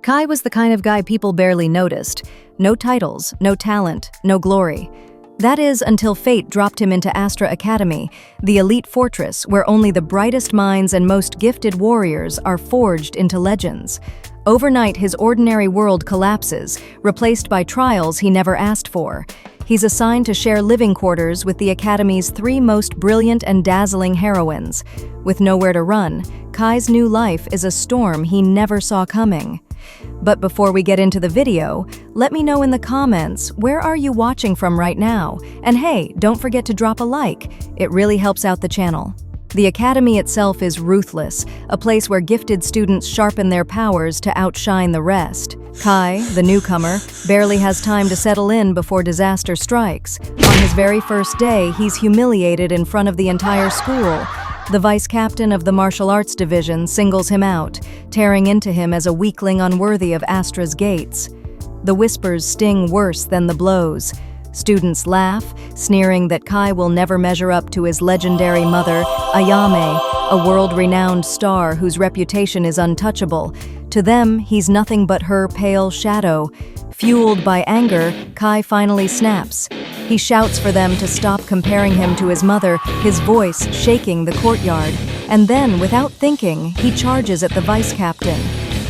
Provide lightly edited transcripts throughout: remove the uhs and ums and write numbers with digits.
Kai was the kind of guy people barely noticed. No titles, no talent, no glory. That is, until fate dropped him into Astra Academy, the elite fortress where only the brightest minds and most gifted warriors are forged into legends. Overnight, his ordinary world collapses, replaced by trials he never asked for. He's assigned to share living quarters with the Academy's 3 most brilliant and dazzling heroines. With nowhere to run, Kai's new life is a storm he never saw coming. But before we get into the video, let me know in the comments, where are you watching from right now? And hey, don't forget to drop a like. It really helps out the channel. The Academy itself is ruthless, a place where gifted students sharpen their powers to outshine the rest. Kai, the newcomer, barely has time to settle in before disaster strikes. On his very first day, he's humiliated in front of the entire school. The vice captain of the martial arts division singles him out, tearing into him as a weakling unworthy of Astra's gates. The whispers sting worse than the blows. Students laugh, sneering that Kai will never measure up to his legendary mother, Ayame, a world-renowned star whose reputation is untouchable. To them, he's nothing but her pale shadow. Fueled by anger, Kai finally snaps. He shouts for them to stop comparing him to his mother, his voice shaking the courtyard. And then, without thinking, he charges at the vice captain.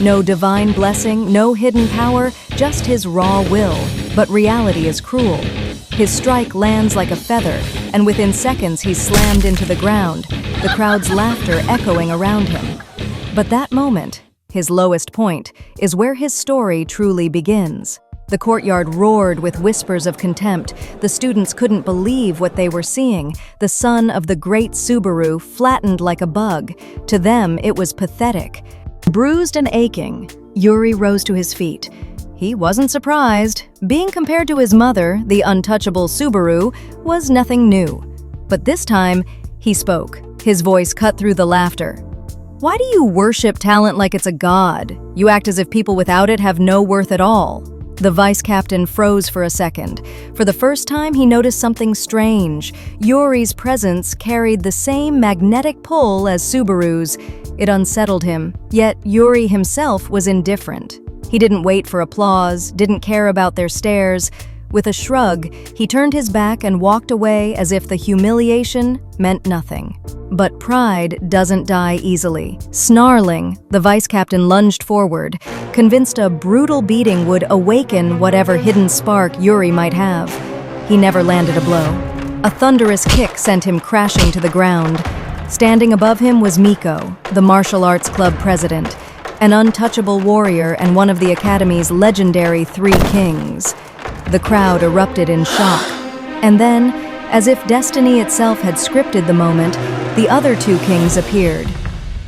No divine blessing, no hidden power, just his raw will. But reality is cruel. His strike lands like a feather, and within seconds he's slammed into the ground, the crowd's laughter echoing around him. But that moment, his lowest point, is where his story truly begins. The courtyard roared with whispers of contempt. The students couldn't believe what they were seeing. The son of the great Subaru flattened like a bug. To them, it was pathetic. Bruised and aching, Yuri rose to his feet. He wasn't surprised. Being compared to his mother, the untouchable Subaru, was nothing new. But this time, he spoke. His voice cut through the laughter. "Why do you worship talent like it's a god? You act as if people without it have no worth at all." The vice captain froze for a second. For the first time, he noticed something strange. Yuri's presence carried the same magnetic pull as Subaru's. It unsettled him, yet Yuri himself was indifferent. He didn't wait for applause, didn't care about their stares. With a shrug, he turned his back and walked away as if the humiliation meant nothing. But pride doesn't die easily. Snarling, the vice captain lunged forward, convinced a brutal beating would awaken whatever hidden spark Yuri might have. He never landed a blow. A thunderous kick sent him crashing to the ground. Standing above him was Miko, the martial arts club president, an untouchable warrior and one of the Academy's legendary 3 kings. The crowd erupted in shock. And then, as if destiny itself had scripted the moment, the other 2 kings appeared.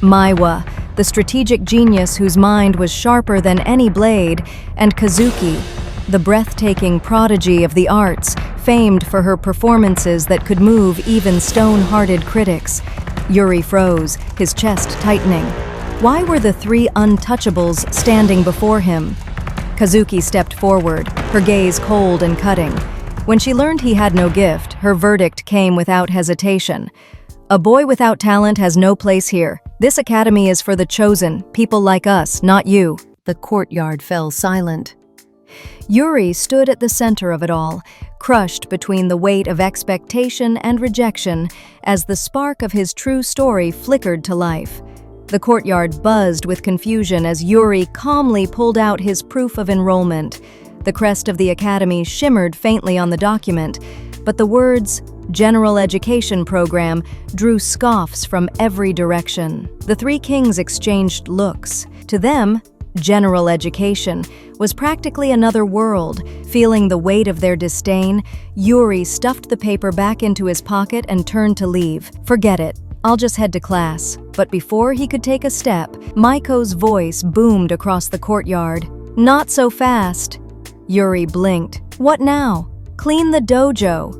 Manhwa, the strategic genius whose mind was sharper than any blade, and Kazuki, the breathtaking prodigy of the arts, famed for her performances that could move even stone-hearted critics. Yuri froze, his chest tightening. Why were the 3 untouchables standing before him? Kazuki stepped forward, her gaze cold and cutting. When she learned he had no gift, her verdict came without hesitation. "A boy without talent has no place here. This academy is for the chosen, people like us, not you." The courtyard fell silent. Yuri stood at the center of it all, crushed between the weight of expectation and rejection as the spark of his true story flickered to life. The courtyard buzzed with confusion as Yuri calmly pulled out his proof of enrollment. The crest of the academy shimmered faintly on the document, but the words, "General Education Program," drew scoffs from every direction. The 3 kings exchanged looks. To them, general education was practically another world. Feeling the weight of their disdain, Yuri stuffed the paper back into his pocket and turned to leave. "Forget it. I'll just head to class." But before he could take a step, Maiko's voice boomed across the courtyard. "Not so fast." Yuri blinked. "What now?" "Clean the dojo."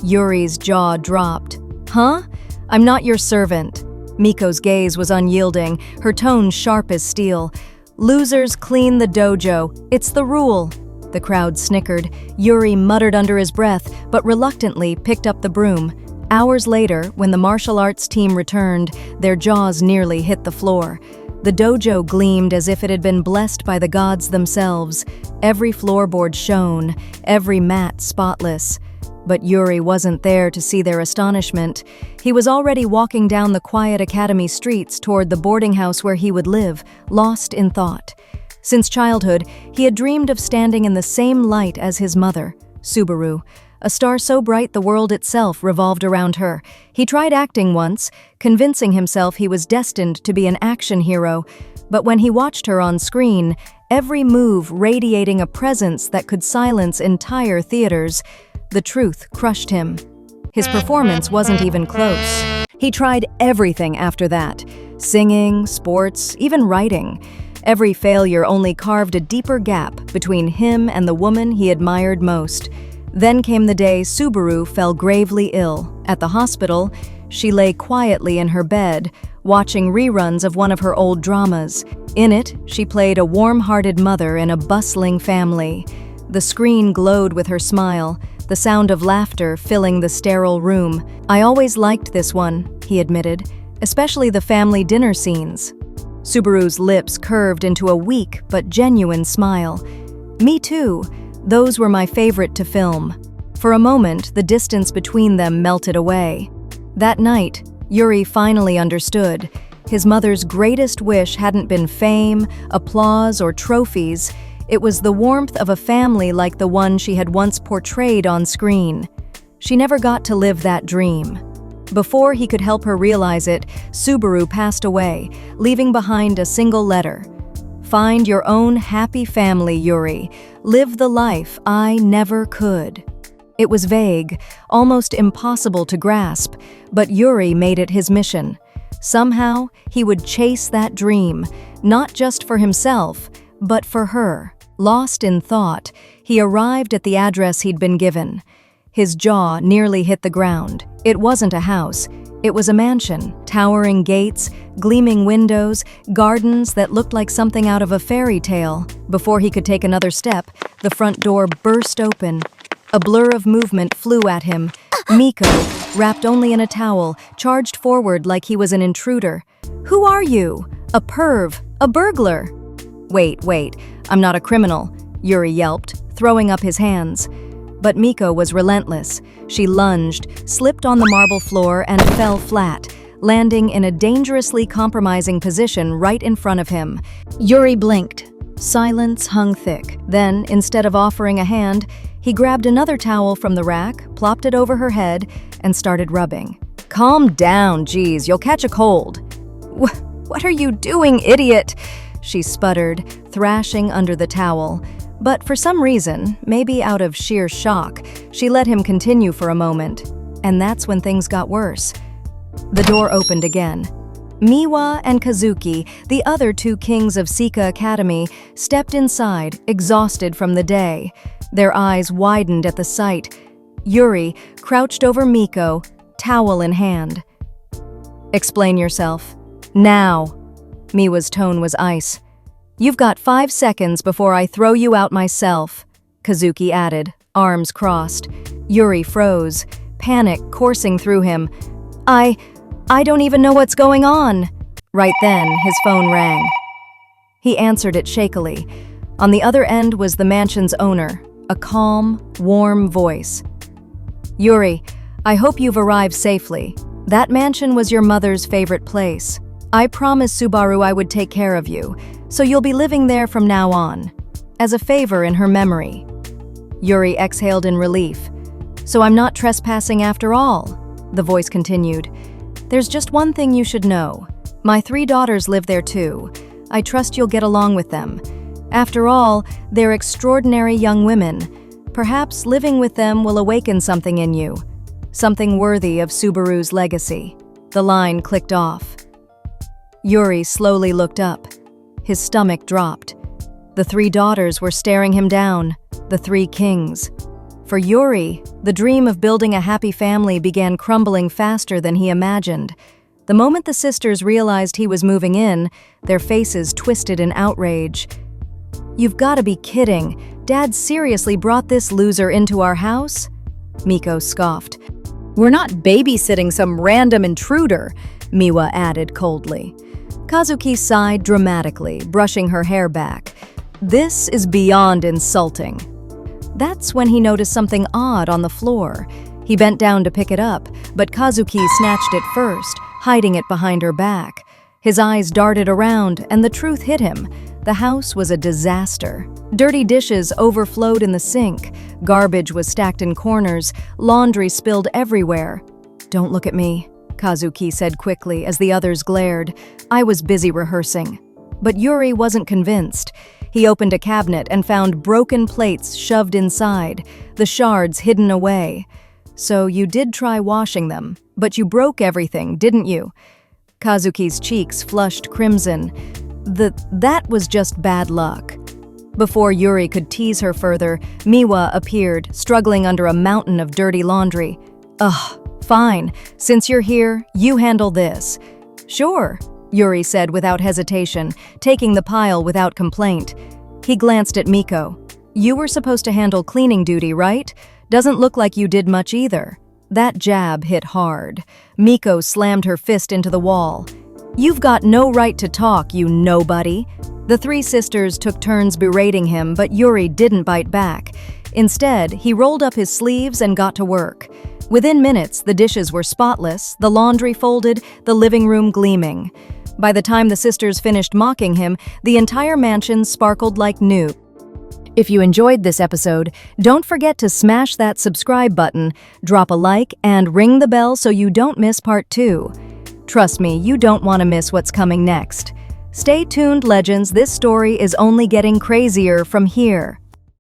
Yuri's jaw dropped. "Huh? I'm not your servant." Miko's gaze was unyielding, her tone sharp as steel. "Losers clean the dojo. It's the rule." The crowd snickered. Yuri muttered under his breath, but reluctantly picked up the broom. Hours later, when the martial arts team returned, their jaws nearly hit the floor. The dojo gleamed as if it had been blessed by the gods themselves. Every floorboard shone, every mat spotless. But Yuri wasn't there to see their astonishment. He was already walking down the quiet academy streets toward the boarding house where he would live, lost in thought. Since childhood, he had dreamed of standing in the same light as his mother, Subaru, a star so bright the world itself revolved around her. He tried acting once, convincing himself he was destined to be an action hero, but when he watched her on screen, every move radiating a presence that could silence entire theaters, the truth crushed him. His performance wasn't even close. He tried everything after that: singing, sports, even writing. Every failure only carved a deeper gap between him and the woman he admired most. Then came the day Subaru fell gravely ill. At the hospital, she lay quietly in her bed, watching reruns of one of her old dramas. In it, she played a warm-hearted mother in a bustling family. The screen glowed with her smile, the sound of laughter filling the sterile room. "I always liked this one," he admitted, "especially the family dinner scenes." Subaru's lips curved into a weak but genuine smile. "Me too. Those were my favorite to film." For a moment, the distance between them melted away. That night, Yuri finally understood. His mother's greatest wish hadn't been fame, applause, or trophies. It was the warmth of a family like the one she had once portrayed on screen. She never got to live that dream. Before he could help her realize it, Subaru passed away, leaving behind a single letter. "Find your own happy family, Yuri. Live the life I never could." It was vague, almost impossible to grasp, but Yuri made it his mission. Somehow, he would chase that dream, not just for himself, but for her. Lost in thought, he arrived at the address he'd been given. His jaw nearly hit the ground. It wasn't a house. It was a mansion, towering gates, gleaming windows, gardens that looked like something out of a fairy tale. Before he could take another step, the front door burst open. A blur of movement flew at him. Miko, wrapped only in a towel, charged forward like he was an intruder. "Who are you? A perv? A burglar?" Wait, I'm not a criminal," Yuri yelped, throwing up his hands. But Miko was relentless. She lunged, slipped on the marble floor, and fell flat, landing in a dangerously compromising position right in front of him. Yuri blinked. Silence hung thick. Then, instead of offering a hand, he grabbed another towel from the rack, plopped it over her head, and started rubbing. "Calm down, geez, you'll catch a cold." What are you doing, idiot?" she sputtered, thrashing under the towel. But for some reason, maybe out of sheer shock, she let him continue for a moment. And that's when things got worse. The door opened again. Miwa and Kazuki, the other two kings of Sika Academy, stepped inside, exhausted from the day. Their eyes widened at the sight. Yuri crouched over Miko, towel in hand. "Explain yourself. Now." Miwa's tone was ice. "You've got 5 seconds before I throw you out myself," Kazuki added, arms crossed. Yuri froze, panic coursing through him. I don't even know what's going on." Right then, his phone rang. He answered it shakily. On the other end was the mansion's owner, a calm, warm voice. "Yuri, I hope you've arrived safely. That mansion was your mother's favorite place. I promised Subaru I would take care of you, so you'll be living there from now on, as a favor in her memory." Yuri exhaled in relief. "So I'm not trespassing after all," the voice continued. "There's just one thing you should know. My 3 daughters live there too. I trust you'll get along with them. After all, they're extraordinary young women. Perhaps living with them will awaken something in you. Something worthy of Subaru's legacy." The line clicked off. Yuri slowly looked up. His stomach dropped. The 3 daughters were staring him down, the 3 kings. For Yuri, the dream of building a happy family began crumbling faster than he imagined. The moment the sisters realized he was moving in, their faces twisted in outrage. "You've got to be kidding. Dad seriously brought this loser into our house?" Miko scoffed. "We're not babysitting some random intruder," Miwa added coldly. Kazuki sighed dramatically, brushing her hair back. This is beyond insulting. That's when he noticed something odd on the floor. He bent down to pick it up, but Kazuki snatched it first, hiding it behind her back. His eyes darted around, and the truth hit him. The house was a disaster. Dirty dishes overflowed in the sink. Garbage was stacked in corners. Laundry spilled everywhere. "Don't look at me," Kazuki said quickly as the others glared. "I was busy rehearsing." But Yuri wasn't convinced. He opened a cabinet and found broken plates shoved inside, the shards hidden away. "So you did try washing them, but you broke everything, didn't you?" Kazuki's cheeks flushed crimson. That was just bad luck. Before Yuri could tease her further, Miwa appeared, struggling under a mountain of dirty laundry. "Ugh, fine. Since you're here, you handle this." "Sure," Yuri said without hesitation, taking the pile without complaint. He glanced at Miko. "You were supposed to handle cleaning duty, right? Doesn't look like you did much either." That jab hit hard. Miko slammed her fist into the wall. "You've got no right to talk, you nobody." The three sisters took turns berating him, but Yuri didn't bite back. Instead, he rolled up his sleeves and got to work. Within minutes, the dishes were spotless, the laundry folded, the living room gleaming. By the time the sisters finished mocking him, the entire mansion sparkled like new. If you enjoyed this episode, don't forget to smash that subscribe button, drop a like, and ring the bell so you don't miss part 2. Trust me, you don't want to miss what's coming next. Stay tuned, legends, this story is only getting crazier from here.